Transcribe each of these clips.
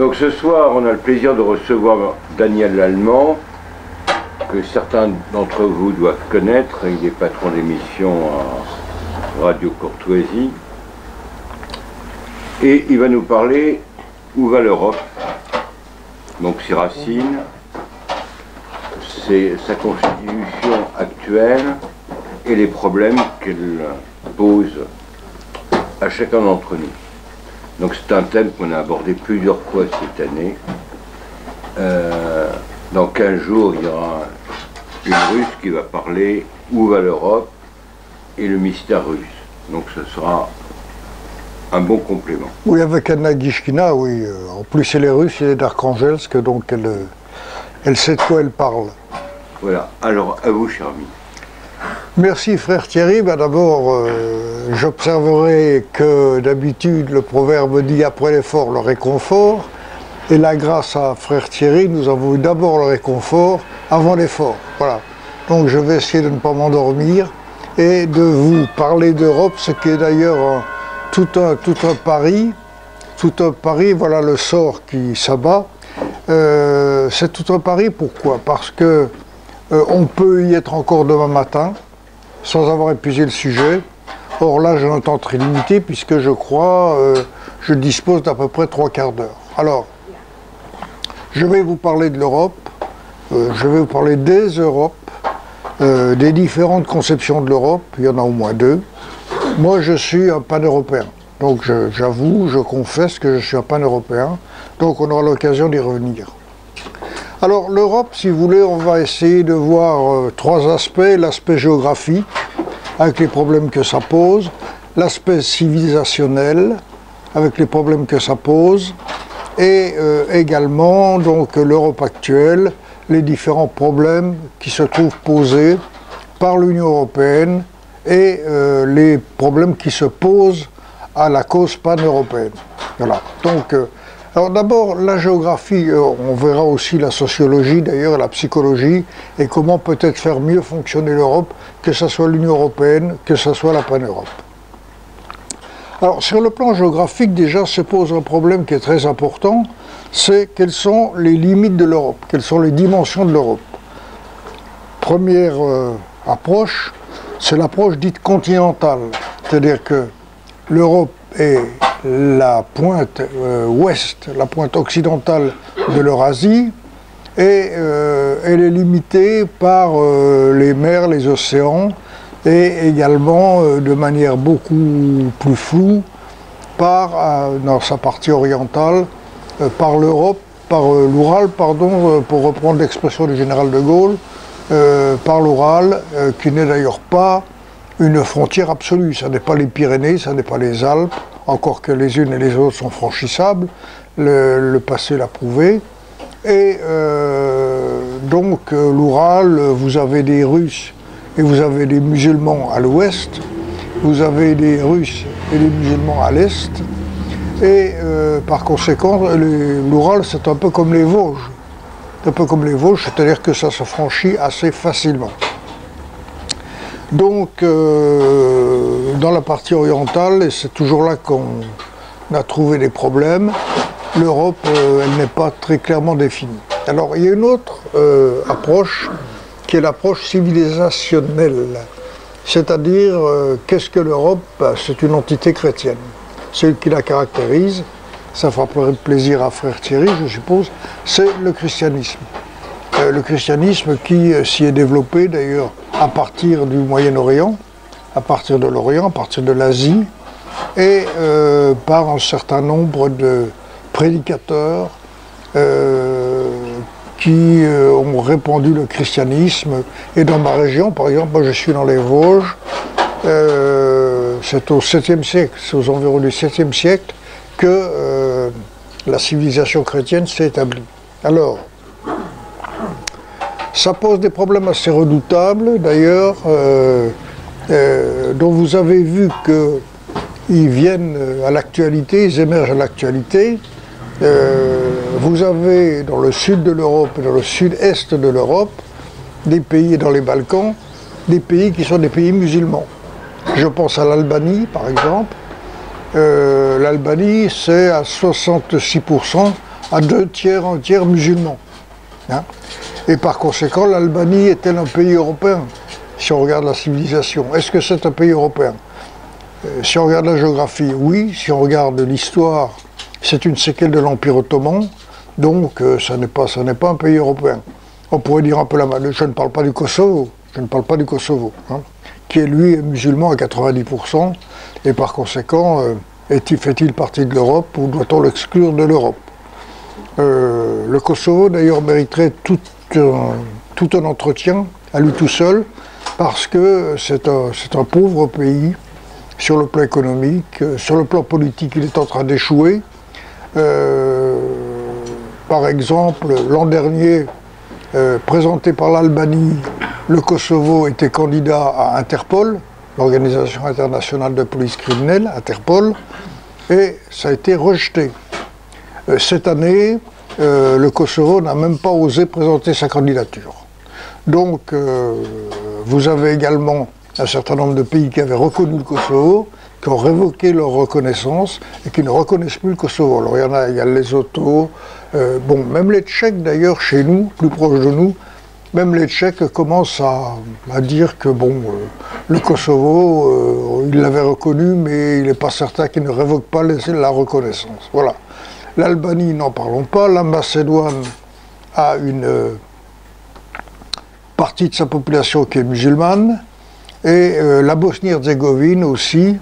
Donc ce soir, on a le plaisir de recevoir Daniel Lallemand, que certains d'entre vous doivent connaître. Il est patron d'émission à Radio Courtoisie. Et il va nous parler où va l'Europe. Donc ses racines, c'est sa constitution actuelle et les problèmes qu'elle pose à chacun d'entre nous. Donc c'est un thème qu'on a abordé plusieurs fois cette année. Dans 15 jours, il y aura une Russe qui va parler où va l'Europe et le mystère russe. Donc ce sera un bon complément. Oui, avec Anna Gishkina, oui. En plus, elle est russe, elle est d'Arkhangelsk, donc elle sait de quoi elle parle. Voilà. Alors, à vous, cher ami. Merci, frère Thierry. Ben, d'abord, j'observerai que d'habitude, le proverbe dit après l'effort, le réconfort. Et là, grâce à frère Thierry, nous avons eu d'abord le réconfort avant l'effort. Voilà. Donc, je vais essayer de ne pas m'endormir et de vous parler d'Europe, ce qui est d'ailleurs tout un pari, voilà le sort qui s'abat. C'est tout un pari, pourquoi? Parce que on peut y être encore demain matin, sans avoir épuisé le sujet. Or là, j'ai un temps très limité, puisque je crois, je dispose d'à peu près 3/4 d'heure. Alors, je vais vous parler de l'Europe, je vais vous parler des Europes, des différentes conceptions de l'Europe, il y en a au moins 2. Moi, je suis un pan-européen, donc j'avoue, je confesse que je suis un pan-européen, donc on aura l'occasion d'y revenir. Alors, l'Europe, si vous voulez, on va essayer de voir 3 aspects. L'aspect géographique, avec les problèmes que ça pose, l'aspect civilisationnel, avec les problèmes que ça pose, et également, donc, l'Europe actuelle, les différents problèmes qui se trouvent posés par l'Union européenne, et les problèmes qui se posent à la cause pan-européenne. Voilà. Donc, alors d'abord, la géographie, on verra aussi la sociologie d'ailleurs, la psychologie, et comment peut-être faire mieux fonctionner l'Europe, que ce soit l'Union européenne, que ce soit la pan-Europe. Alors, sur le plan géographique, déjà, se pose un problème qui est très important, c'est quelles sont les limites de l'Europe, quelles sont les dimensions de l'Europe. Première approche, c'est l'approche dite continentale, c'est-à-dire que l'Europe est la pointe ouest, la pointe occidentale de l'Eurasie, et elle est limitée par les mers, les océans, et également de manière beaucoup plus floue par, dans sa partie orientale, par l'Europe, par l'Oural, pardon, pour reprendre l'expression du général de Gaulle, par l'Oural, qui n'est d'ailleurs pas une frontière absolue. Ça n'est pas les Pyrénées, ça n'est pas les Alpes, encore que les unes et les autres sont franchissables, le passé l'a prouvé. Et donc l'Oural, vous avez des Russes et vous avez des musulmans à l'ouest, vous avez des Russes et des musulmans à l'est, et par conséquent, l'Oural c'est un peu comme les Vosges. Un peu comme les Vosges, c'est-à-dire que ça se franchit assez facilement. Donc, dans la partie orientale, et c'est toujours là qu'on a trouvé des problèmes, l'Europe, elle n'est pas très clairement définie. Alors, il y a une autre approche, qui est l'approche civilisationnelle. C'est-à-dire, qu'est-ce que l'Europe? C'est une entité chrétienne. C'est ce qui la caractérise. Ça fera plaisir à frère Thierry, je suppose, c'est le christianisme. Le christianisme qui s'y est développé d'ailleurs à partir du Moyen-Orient, à partir de l'Orient, à partir de l'Asie, et par un certain nombre de prédicateurs qui ont répandu le christianisme. Et dans ma région, par exemple, moi je suis dans les Vosges, c'est au 7e siècle, c'est aux environs du 7e siècle, que la civilisation chrétienne s'est établie. Alors, ça pose des problèmes assez redoutables, d'ailleurs, dont vous avez vu qu'ils viennent à l'actualité, ils émergent à l'actualité. Vous avez dans le sud de l'Europe et dans le sud-est de l'Europe, des pays, dans les Balkans, des pays qui sont des pays musulmans. Je pense à l'Albanie, par exemple. L'Albanie, c'est à 66% à 2 tiers, 1 tiers musulmans. Hein. Et par conséquent, l'Albanie est-elle un pays européen? Si on regarde la civilisation, est-ce que c'est un pays européen? Si on regarde la géographie, oui. Si on regarde l'histoire, c'est une séquelle de l'Empire ottoman, donc ça n'est pas un pays européen. On pourrait dire un peu la même. Je ne parle pas du Kosovo, hein, qui est lui musulman à 90%, et par conséquent, fait-il partie de l'Europe ou doit-on l'exclure de l'Europe? Le Kosovo d'ailleurs mériterait tout un entretien à lui tout seul, parce que c'est un pauvre pays sur le plan économique, sur le plan politique il est en train d'échouer. Par exemple, l'an dernier, présenté par l'Albanie, le Kosovo était candidat à Interpol, l'Organisation internationale de police criminelle, Interpol, et ça a été rejeté. Cette année, le Kosovo n'a même pas osé présenter sa candidature. Donc, vous avez également un certain nombre de pays qui avaient reconnu le Kosovo, qui ont révoqué leur reconnaissance et qui ne reconnaissent plus le Kosovo. Alors, il y a les Lesotho, bon, même les Tchèques d'ailleurs, chez nous, plus proches de nous, même les Tchèques commencent à dire que bon, le Kosovo, ils l'avaient reconnu, mais il n'est pas certain qu'ils ne révoquent pas la reconnaissance. Voilà. L'Albanie, n'en parlons pas. La Macédoine a une partie de sa population qui est musulmane. Et la Bosnie-Herzégovine aussi,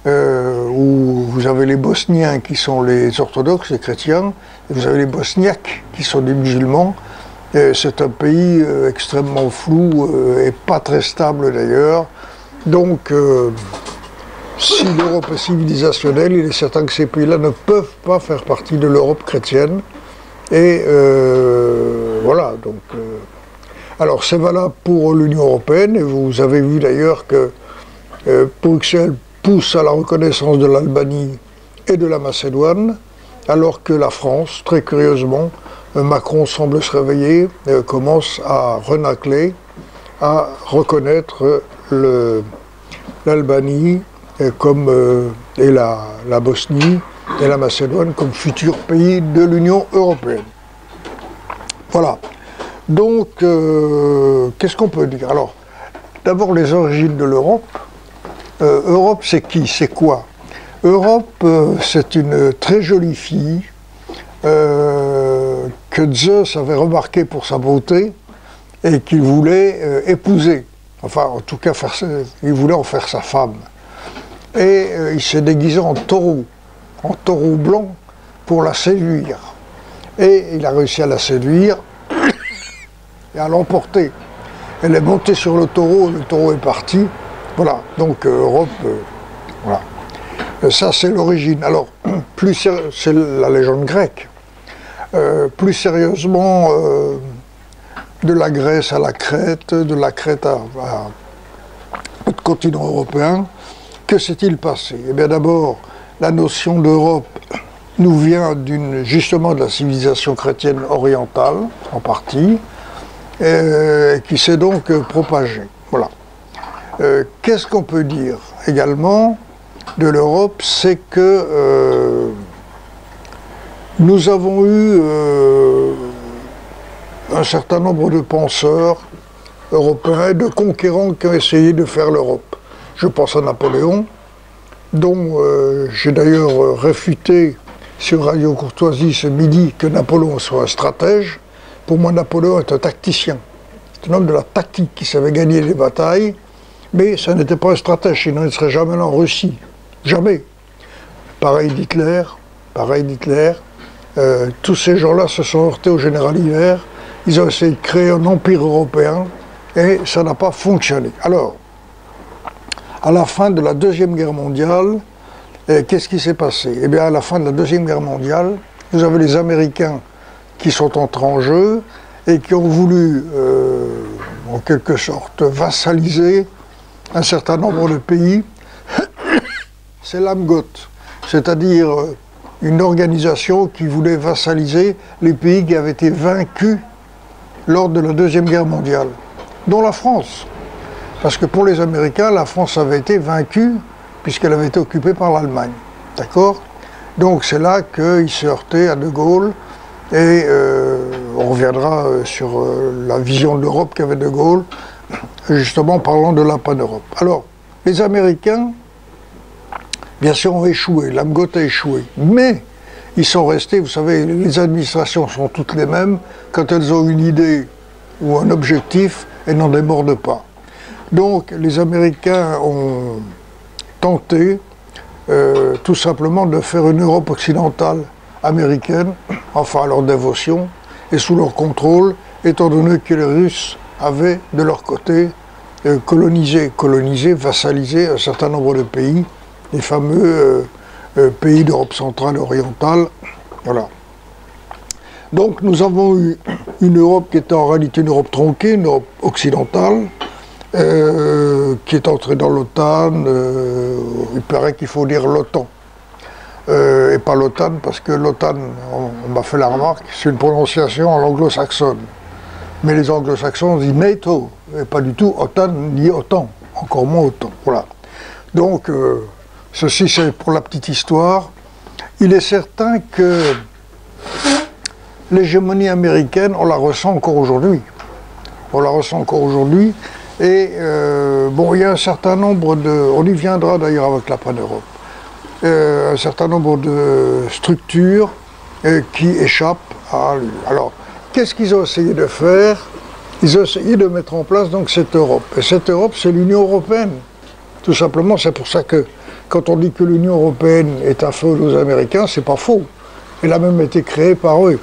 où vous avez les Bosniens qui sont les orthodoxes, les chrétiens, et vous avez les Bosniaques qui sont des musulmans. C'est un pays extrêmement flou et pas très stable d'ailleurs. Donc, si l'Europe est civilisationnelle, il est certain que ces pays-là ne peuvent pas faire partie de l'Europe chrétienne. Et voilà, donc... alors c'est valable pour l'Union européenne, et vous avez vu d'ailleurs que Bruxelles pousse à la reconnaissance de l'Albanie et de la Macédoine, alors que la France, très curieusement, Macron semble se réveiller, commence à renâcler, à reconnaître l'Albanie et la Bosnie et la Macédoine comme futurs pays de l'Union européenne. Voilà. Donc, qu'est-ce qu'on peut dire? Alors, d'abord les origines de l'Europe. Europe, c'est qui? C'est quoi? Europe, c'est une très jolie fille que Zeus avait remarqué pour sa beauté et qu'il voulait épouser. Enfin, en tout cas, il voulait en faire sa femme. Et il s'est déguisé en taureau blanc, pour la séduire. Et il a réussi à la séduire et à l'emporter. Elle est montée sur le taureau est parti. Voilà, donc Europe, voilà. Ça, c'est l'origine. Alors, c'est la légende grecque. Plus sérieusement, de la Grèce à la Crète, de la Crète à le continent européen, que s'est-il passé? Eh bien, d'abord, la notion d'Europe nous vient justement de la civilisation chrétienne orientale, en partie, qui s'est donc propagée. Voilà. Qu'est-ce qu'on peut dire également de l'Europe? C'est que nous avons eu un certain nombre de penseurs européens, de conquérants qui ont essayé de faire l'Europe. Je pense à Napoléon, dont j'ai d'ailleurs réfuté sur Radio Courtoisie ce midi que Napoléon soit un stratège. Pour moi, Napoléon est un tacticien. C'est un homme de la tactique qui savait gagner les batailles, mais ça n'était pas un stratège, sinon il ne serait jamais là en Russie. Jamais. Pareil d'Hitler. Tous ces gens-là se sont heurtés au général Hiver. Ils ont essayé de créer un empire européen et ça n'a pas fonctionné. Alors, à la fin de la Deuxième Guerre mondiale, qu'est-ce qui s'est passé? Eh bien, à la fin de la Deuxième Guerre mondiale, vous avez les Américains qui sont entrés en jeu et qui ont voulu, en quelque sorte, vassaliser un certain nombre de pays. C'est l'AMGOT, c'est-à-dire une organisation qui voulait vassaliser les pays qui avaient été vaincus lors de la Deuxième Guerre mondiale, dont la France. Parce que pour les Américains, la France avait été vaincue puisqu'elle avait été occupée par l'Allemagne. D'accord? Donc c'est là qu'ils se heurtaient à De Gaulle Et on reviendra sur la vision de l'Europe qu'avait De Gaulle, justement parlant de la pan-Europe. Alors, les Américains, bien sûr, ont échoué, l'AMGOT a échoué, mais ils sont restés, vous savez, les administrations sont toutes les mêmes, quand elles ont une idée ou un objectif, elles n'en débordent pas. Donc, les Américains ont tenté, tout simplement, de faire une Europe occidentale américaine, enfin à leur dévotion, et sous leur contrôle, étant donné que les Russes avaient, de leur côté, colonisé, vassalisé un certain nombre de pays, les fameux pays d'Europe centrale et orientale. Voilà. Donc nous avons eu une Europe qui était en réalité une Europe tronquée, une Europe occidentale, qui est entrée dans l'OTAN, il paraît qu'il faut dire l'OTAN. Et pas l'OTAN, parce que l'OTAN, on m'a fait la remarque, c'est une prononciation en anglo-saxonne. Mais les anglo-saxons disent NATO, et pas du tout OTAN ni OTAN, encore moins OTAN. Voilà. Donc, ceci c'est pour la petite histoire. Il est certain que l'hégémonie américaine, on la ressent encore aujourd'hui. On la ressent encore aujourd'hui. Et bon, il y a un certain nombre de... On y viendra d'ailleurs avec la pan-Europe. Un certain nombre de structures qui échappent à lui. Alors, qu'est-ce qu'ils ont essayé de faire? Ils ont essayé de mettre en place donc cette Europe. Et cette Europe, c'est l'Union européenne. Tout simplement, c'est pour ça que quand on dit que l'Union européenne est un feu aux Américains, c'est pas faux. Elle a même été créée par eux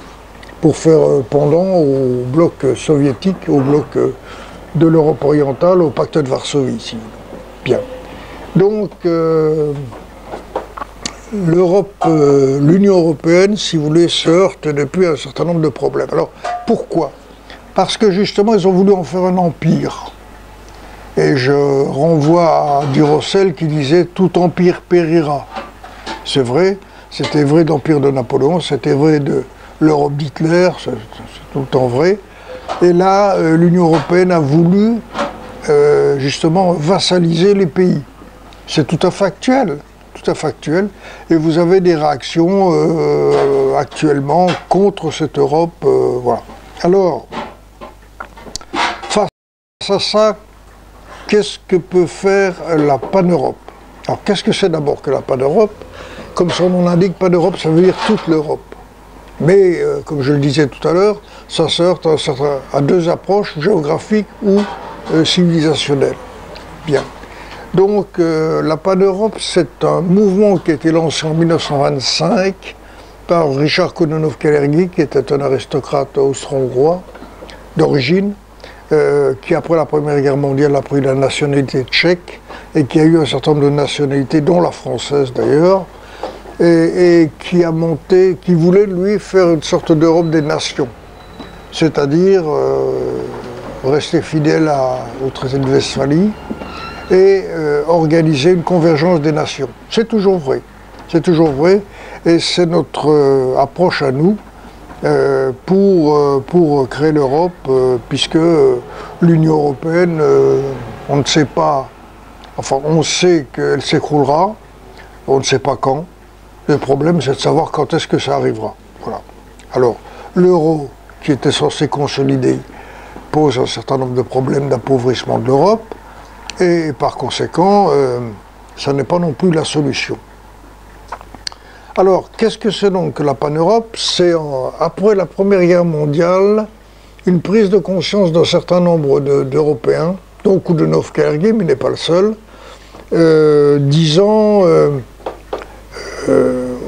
pour faire pendant au bloc soviétique, au bloc de l'Europe orientale, au pacte de Varsovie, ici. Bien. Donc, l'Union européenne, si vous voulez, se heurte depuis un certain nombre de problèmes. Alors, pourquoi? Parce que justement, ils ont voulu en faire un empire. Et je renvoie à Durocell qui disait « tout empire périra ». C'est vrai, c'était vrai de l'empire de Napoléon, c'était vrai de l'Europe d'Hitler, c'est tout le temps vrai. Et là, l'Union européenne a voulu justement vassaliser les pays. C'est tout à fait actuel. Tout à fait actuel, et vous avez des réactions actuellement contre cette Europe. Voilà. Alors, face à ça, qu'est-ce que peut faire la pan-Europe? Alors, qu'est-ce que c'est d'abord que la pan-Europe? Comme son nom l'indique, pan-Europe, ça veut dire toute l'Europe. Mais, comme je le disais tout à l'heure, ça se heurte à deux approches géographiques ou civilisationnelles. Bien. Donc, la pan-Europe, c'est un mouvement qui a été lancé en 1925 par Richard Kononov-Kalergi, qui était un aristocrate austro-hongrois d'origine, qui après la Première Guerre mondiale a pris la nationalité tchèque et qui a eu un certain nombre de nationalités, dont la française d'ailleurs, et qui a monté, qui voulait lui faire une sorte d'Europe des nations, c'est-à-dire rester fidèle au traité de Westphalie, et organiser une convergence des nations. C'est toujours vrai. C'est toujours vrai. Et c'est notre approche à nous pour créer l'Europe, puisque l'Union européenne, on ne sait pas, enfin on sait qu'elle s'écroulera, on ne sait pas quand. Le problème, c'est de savoir quand est-ce que ça arrivera. Voilà. Alors, l'euro, qui était censé consolider, pose un certain nombre de problèmes d'appauvrissement de l'Europe. Et par conséquent, ça n'est pas non plus la solution. Alors, qu'est-ce que c'est donc que la pan-Europe? C'est, après la Première Guerre mondiale, une prise de conscience d'un certain nombre d'Européens, dont Kononov-Kalergi, mais il n'est pas le seul, disant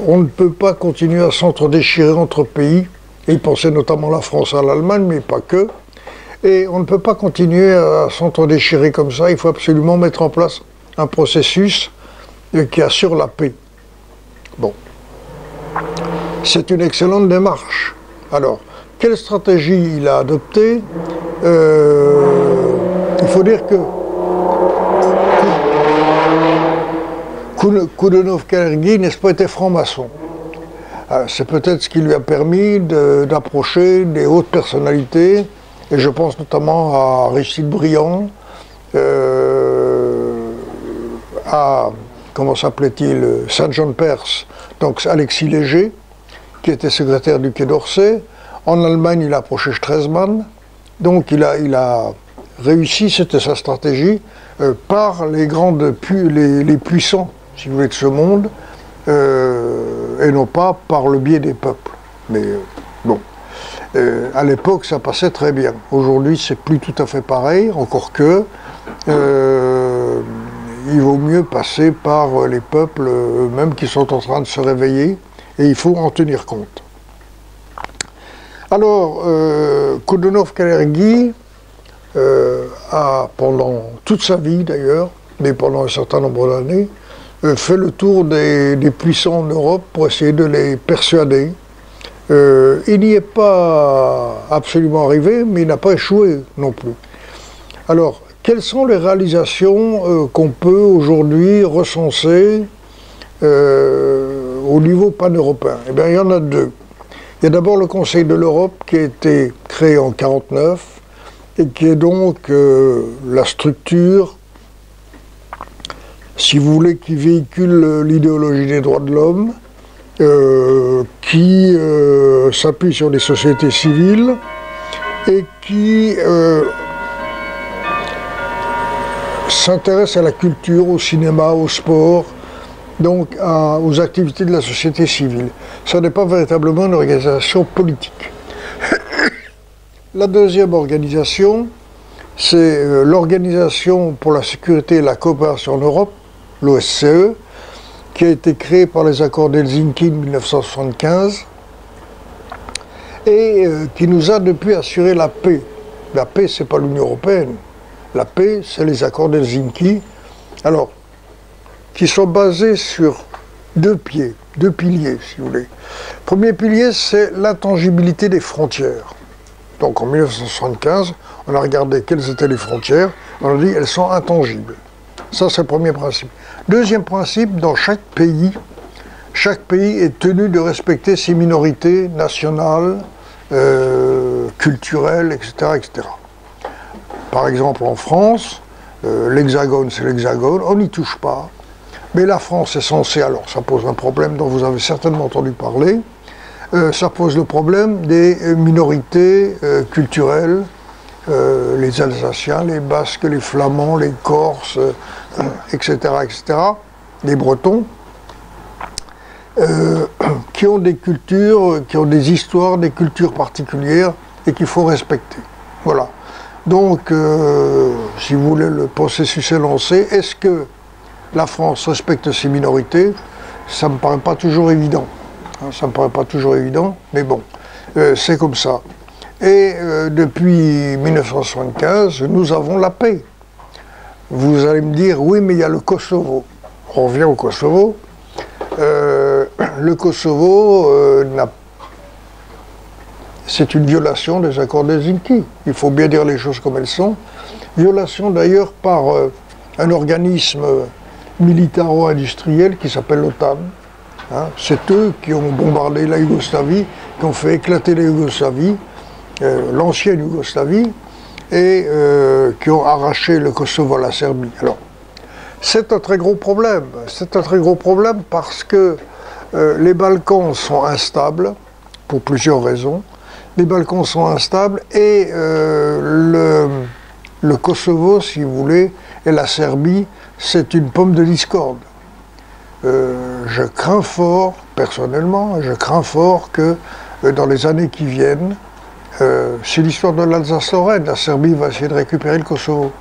on ne peut pas continuer à s'entre-déchirer entre pays, et il pensait notamment la France à l'Allemagne, mais pas que. Et on ne peut pas continuer à s'entre-déchirer comme ça, il faut absolument mettre en place un processus qui assure la paix. Bon. C'est une excellente démarche. Alors, quelle stratégie il a adoptée? Il faut dire que Kononov-Kalergi, n'est-ce pas, était franc-maçon. C'est peut-être ce qui lui a permis d'approcher des hautes personnalités, et je pense notamment à Aristide Briand, à, comment s'appelait-il, Saint John Perse, donc Alexis Léger, qui était secrétaire du Quai d'Orsay, En Allemagne, il a approché Stresemann. Donc il a réussi, c'était sa stratégie, par les les puissants, si vous voulez, de ce monde, et non pas par le biais des peuples. Mais bon, à l'époque, ça passait très bien. Aujourd'hui, c'est plus tout à fait pareil, encore que il vaut mieux passer par les peuples eux-mêmes qui sont en train de se réveiller, et il faut en tenir compte. Alors, Koudounoff-Kalergi a, pendant toute sa vie d'ailleurs, mais pendant un certain nombre d'années, fait le tour des puissants en Europe pour essayer de les persuader. Il n'y est pas absolument arrivé, mais il n'a pas échoué non plus. Alors, quelles sont les réalisations qu'on peut aujourd'hui recenser au niveau pan-européen? Eh bien, il y en a deux. Il y a d'abord le Conseil de l'Europe qui a été créé en 1949 et qui est donc la structure, si vous voulez, qui véhicule l'idéologie des droits de l'homme, qui s'appuie sur les sociétés civiles et qui s'intéresse à la culture, au cinéma, au sport, donc aux activités de la société civile. Ce n'est pas véritablement une organisation politique. La deuxième organisation, c'est l'Organisation pour la sécurité et la coopération en Europe, l'OSCE, qui a été créée par les accords d'Helsinki de 1975 et qui nous a depuis assuré la paix. La paix, ce n'est pas l'Union européenne. La paix, c'est les accords d'Helsinki. Alors, qui sont basés sur deux piliers, si vous voulez. Le premier pilier, c'est l'intangibilité des frontières. Donc en 1975, on a regardé quelles étaient les frontières, on a dit elles sont intangibles. Ça, c'est le premier principe. Deuxième principe, dans chaque pays est tenu de respecter ses minorités nationales, culturelles, etc., etc. Par exemple, en France, l'hexagone, c'est l'hexagone, on n'y touche pas. Mais la France est censée, alors ça pose un problème dont vous avez certainement entendu parler, ça pose le problème des minorités culturelles, les Alsaciens, les Basques, les Flamands, les Corses, etc., les Bretons, qui ont des cultures, qui ont des histoires, des cultures particulières et qu'il faut respecter. Voilà. Donc, si vous voulez, le processus est lancé. Est-ce que la France respecte ses minorités? Ça ne me paraît pas toujours évident. Ça ne me paraît pas toujours évident, mais bon, c'est comme ça. Et depuis 1975, nous avons la paix. Vous allez me dire, oui, mais il y a le Kosovo. On revient au Kosovo. Le Kosovo, c'est une violation des accords d'Helsinki. Il faut bien dire les choses comme elles sont. Violation d'ailleurs par un organisme militaro-industriel qui s'appelle l'OTAN. Hein, c'est eux qui ont bombardé la Yougoslavie, qui ont fait éclater la Yougoslavie, l'ancienne Yougoslavie, et qui ont arraché le Kosovo à la Serbie. Alors, c'est un très gros problème. C'est un très gros problème parce que les Balkans sont instables, pour plusieurs raisons. Les Balkans sont instables et le Kosovo, si vous voulez, et la Serbie, c'est une pomme de discorde. Je crains fort, personnellement, je crains fort que dans les années qui viennent, c'est l'histoire de l'Alsace-Lorraine, la Serbie va essayer de récupérer le Kosovo,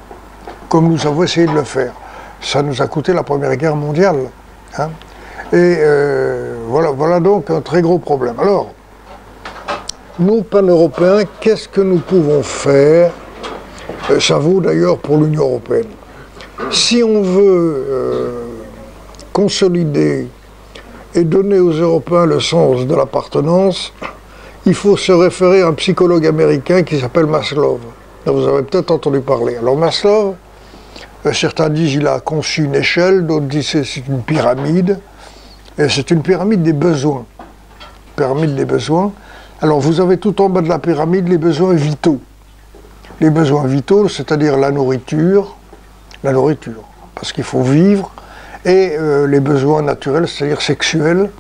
comme nous avons essayé de le faire. Ça nous a coûté la Première Guerre mondiale. Hein. Et voilà donc un très gros problème. Alors, nous, pan-européens, qu'est-ce que nous pouvons faire? Ça vaut d'ailleurs pour l'Union européenne. Si on veut consolider et donner aux Européens le sens de l'appartenance, il faut se référer à un psychologue américain qui s'appelle Maslow. Vous avez peut-être entendu parler. Alors Maslow, certains disent qu'il a conçu une échelle, d'autres disent que c'est une pyramide. Et c'est une pyramide des besoins. Pyramide des besoins. Alors vous avez tout en bas de la pyramide les besoins vitaux. Les besoins vitaux, c'est-à-dire la nourriture, parce qu'il faut vivre, et les besoins naturels, c'est-à-dire sexuels.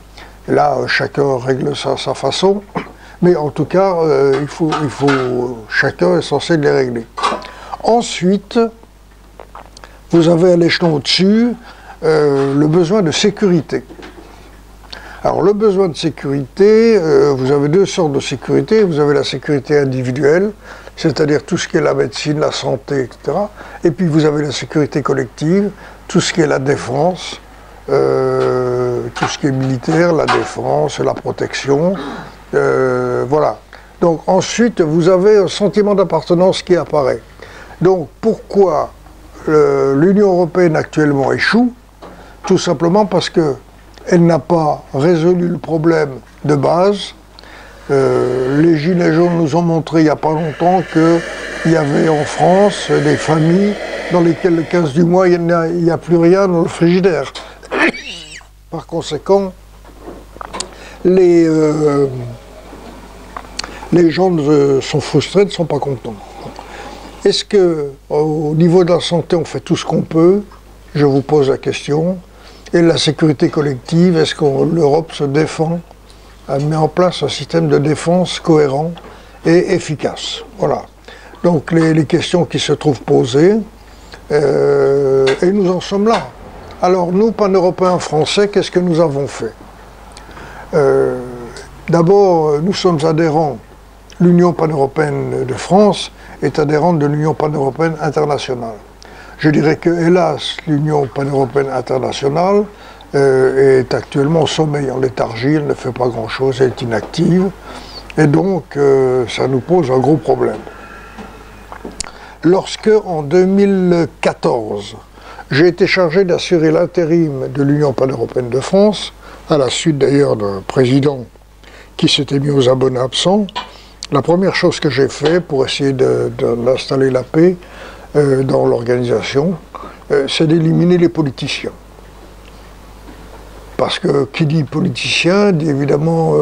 Là, chacun règle ça à sa façon. Mais en tout cas, chacun est censé les régler. Ensuite, vous avez à l'échelon au-dessus le besoin de sécurité. Alors le besoin de sécurité, vous avez deux sortes de sécurité. Vous avez la sécurité individuelle, c'est-à-dire tout ce qui est la médecine, la santé, etc. Et puis vous avez la sécurité collective, tout ce qui est la défense, tout ce qui est militaire, la défense, la protection, voilà. Donc ensuite, vous avez un sentiment d'appartenance qui apparaît. Donc pourquoi l'Union européenne actuellement échoue? Tout simplement parce qu'elle n'a pas résolu le problème de base. Les Gilets jaunes nous ont montré il n'y a pas longtemps qu'il y avait en France des familles dans lesquelles le 15 du mois, il n'y a plus rien dans le frigidaire. Par conséquent, les gens sont frustrés, ne sont pas contents. Est-ce qu'au niveau de la santé, on fait tout ce qu'on peut? Je vous pose la question. Et la sécurité collective, est-ce que l'Europe se défend, met en place un système de défense cohérent et efficace? Voilà. Donc les questions qui se trouvent posées, et nous en sommes là. Alors nous, pan-européens français, qu'est-ce que nous avons fait? D'abord, nous sommes adhérents, l'Union pan-européenne de France est adhérente de l'Union pan-européenne internationale. Je dirais que, hélas, l'Union pan-européenne internationale est actuellement au sommeil, en léthargie, elle ne fait pas grand-chose, elle est inactive, et donc ça nous pose un gros problème. Lorsque, en 2014, j'ai été chargé d'assurer l'intérim de l'Union pan-européenne de France, à la suite d'ailleurs d'un président qui s'était mis aux abonnés absents, la première chose que j'ai fait pour essayer d'installer la paix dans l'organisation, c'est d'éliminer les politiciens. Parce que qui dit politicien dit évidemment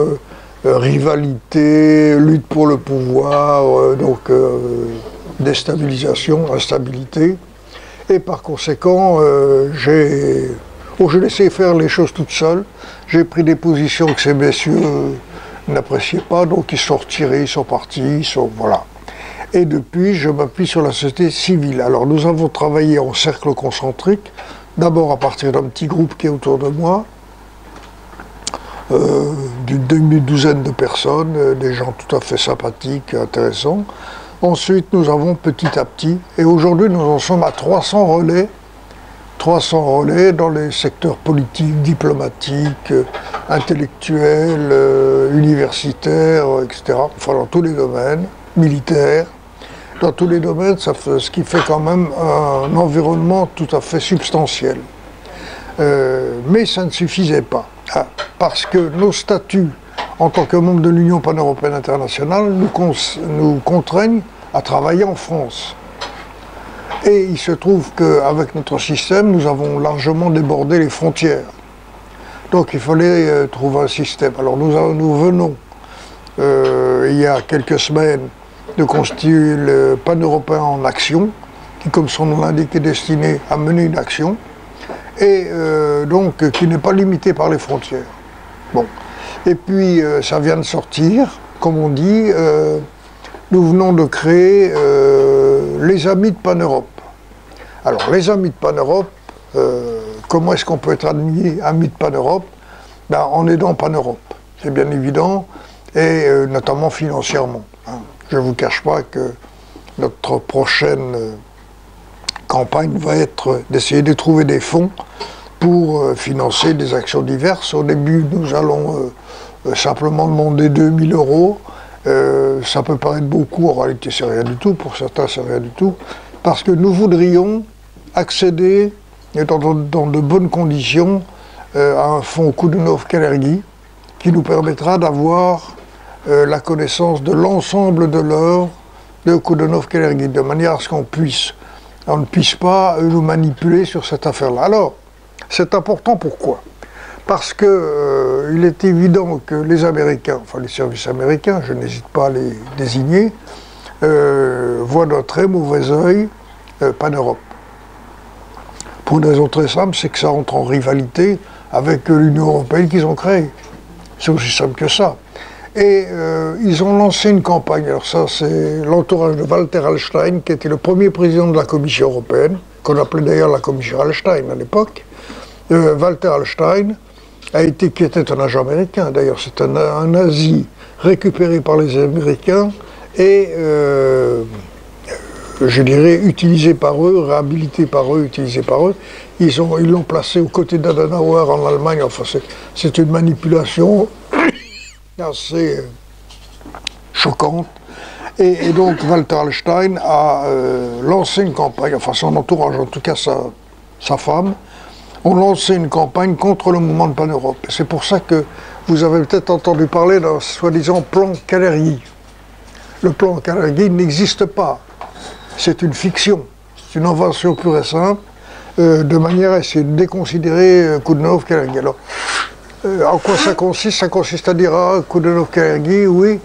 rivalité, lutte pour le pouvoir, donc déstabilisation, instabilité. Et par conséquent, j'ai laissé faire les choses toutes seules. J'ai pris des positions que ces messieurs n'appréciaient pas, donc ils sont retirés, ils sont partis, voilà. Et depuis, je m'appuie sur la société civile. Alors nous avons travaillé en cercle concentrique, d'abord à partir d'un petit groupe qui est autour de moi, d'une demi-douzaine de personnes, des gens tout à fait sympathiques, intéressants. Ensuite, nous avons petit à petit, et aujourd'hui nous en sommes à 300 relais dans les secteurs politiques, diplomatiques, intellectuels, universitaires, etc. Enfin, dans tous les domaines, militaires. Dans tous les domaines, ce qui fait quand même un environnement tout à fait substantiel. Mais ça ne suffisait pas, parce que nos statuts en tant que membre de l'Union pan-européenne internationale nous contraignent à travailler en France. Et il se trouve qu'avec notre système, nous avons largement débordé les frontières. Donc il fallait trouver un système. Alors nous venons, il y a quelques semaines, de constituer le pan-européen en action, qui, comme son nom l'indique, est destiné à mener une action, et donc qui n'est pas limité par les frontières. Bon. Et puis, ça vient de sortir, comme on dit, nous venons de créer les Amis de Pan-Europe. Alors, les Amis de Pan-Europe, comment est-ce qu'on peut être admis Amis de Pan-Europe? Ben, en aidant Pan-Europe, c'est bien évident, et notamment financièrement. Hein. Je ne vous cache pas que notre prochaine campagne va être d'essayer de trouver des fonds pour financer des actions diverses. Au début, nous allons simplement demander 2 000 euros. Ça peut paraître beaucoup, en réalité c'est rien du tout, pour certains c'est rien du tout, parce que nous voudrions accéder dans de bonnes conditions à un fonds Coudenhove-Kalergi qui nous permettra d'avoir la connaissance de l'ensemble de l'œuvre de Coudenhove-Kalergi, de manière à ce qu'on ne puisse pas nous manipuler sur cette affaire-là. Alors, c'est important, pourquoi? Parce que il est évident que les Américains, enfin les services américains, je n'hésite pas à les désigner, voient d'un très mauvais œil Pan-Europe. Pour une raison très simple, c'est que ça entre en rivalité avec l'Union européenne qu'ils ont créée. C'est aussi simple que ça. Et ils ont lancé une campagne. Alors ça, c'est l'entourage de Walter Hallstein, qui était le premier président de la Commission européenne, qu'on appelait d'ailleurs la Commission Hallstein à l'époque. Walter Hallstein qui était un agent américain, d'ailleurs, c'est un nazi récupéré par les Américains et, je dirais, utilisé par eux, réhabilité par eux, utilisé par eux. Ils l'ont placé aux côtés d'Adenauer en Allemagne. Enfin, c'est une manipulation assez choquante. Et donc Walter Hallstein a lancé une campagne, enfin son entourage, en tout cas sa femme, ont lancé une campagne contre le mouvement de Pan-Europe. C'est pour ça que vous avez peut-être entendu parler d'un soi-disant plan Kalergi. Le plan Kalergi n'existe pas. C'est une fiction. C'est une invention pure et simple, de manière à essayer de déconsidérer Koudenov-Kalergi. Alors, en quoi ça consiste? Ça consiste à dire, ah, Koudenov-Kalergi, oui,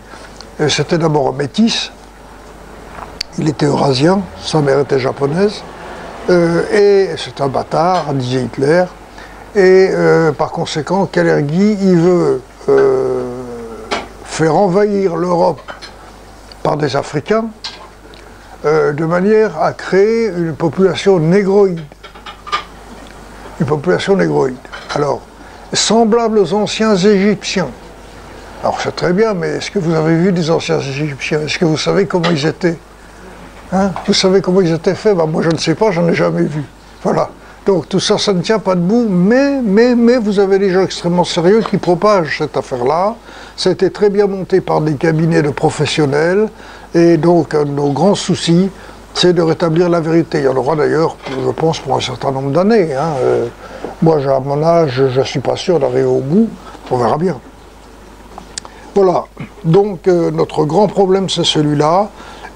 c'était d'abord un métis. Il était eurasien, sa mère était japonaise. Et c'est un bâtard, disait Hitler, et par conséquent, Kalergi, il veut faire envahir l'Europe par des Africains, de manière à créer une population négroïde. Une population négroïde. Alors, semblable aux anciens Égyptiens. Alors c'est très bien, mais est-ce que vous avez vu des anciens Égyptiens? Est-ce que vous savez comment ils étaient? Hein? Vous savez comment ils étaient faits? Ben, moi je ne sais pas, j'en ai jamais vu. Voilà. Donc tout ça, ça ne tient pas debout, mais vous avez des gens extrêmement sérieux qui propagent cette affaire-là. Ça a été très bien monté par des cabinets de professionnels, et donc un de nos grands soucis, c'est de rétablir la vérité. Il y en aura d'ailleurs, je pense, pour un certain nombre d'années. Hein. Moi, à mon âge, je ne suis pas sûr d'arriver au bout, on verra bien. Voilà, donc notre grand problème, c'est celui-là.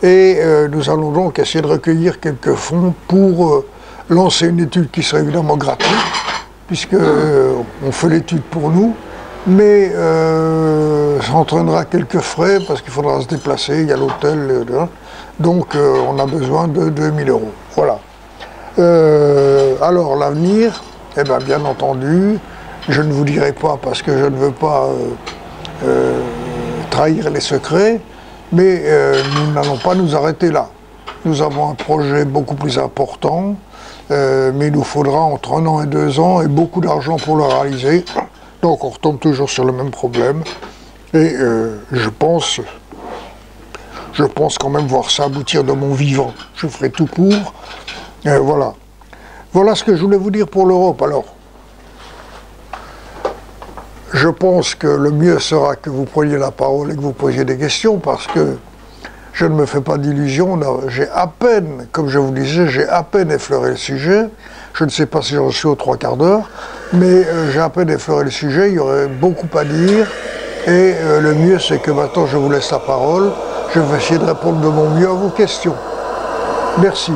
Et nous allons donc essayer de recueillir quelques fonds pour lancer une étude qui serait évidemment gratuite, puisque on fait l'étude pour nous, mais ça entraînera quelques frais, parce qu'il faudra se déplacer, il y a l'hôtel, donc on a besoin de 2000 €. Voilà. Alors l'avenir, eh bien entendu, je ne vous dirai pas, parce que je ne veux pas trahir les secrets, mais nous n'allons pas nous arrêter là. Nous avons un projet beaucoup plus important, mais il nous faudra entre 1 an et 2 ans et beaucoup d'argent pour le réaliser. Donc on retombe toujours sur le même problème. Et je pense quand même voir ça aboutir de mon vivant. Je ferai tout pour. Voilà. Voilà ce que je voulais vous dire pour l'Europe. Alors, je pense que le mieux sera que vous preniez la parole et que vous posiez des questions, parce que je ne me fais pas d'illusions. J'ai à peine, comme je vous disais, j'ai à peine effleuré le sujet. Je ne sais pas si j'en suis aux 3/4 d'heure, mais j'ai à peine effleuré le sujet. Il y aurait beaucoup à dire. Et le mieux, c'est que maintenant, je vous laisse la parole. Je vais essayer de répondre de mon mieux à vos questions. Merci.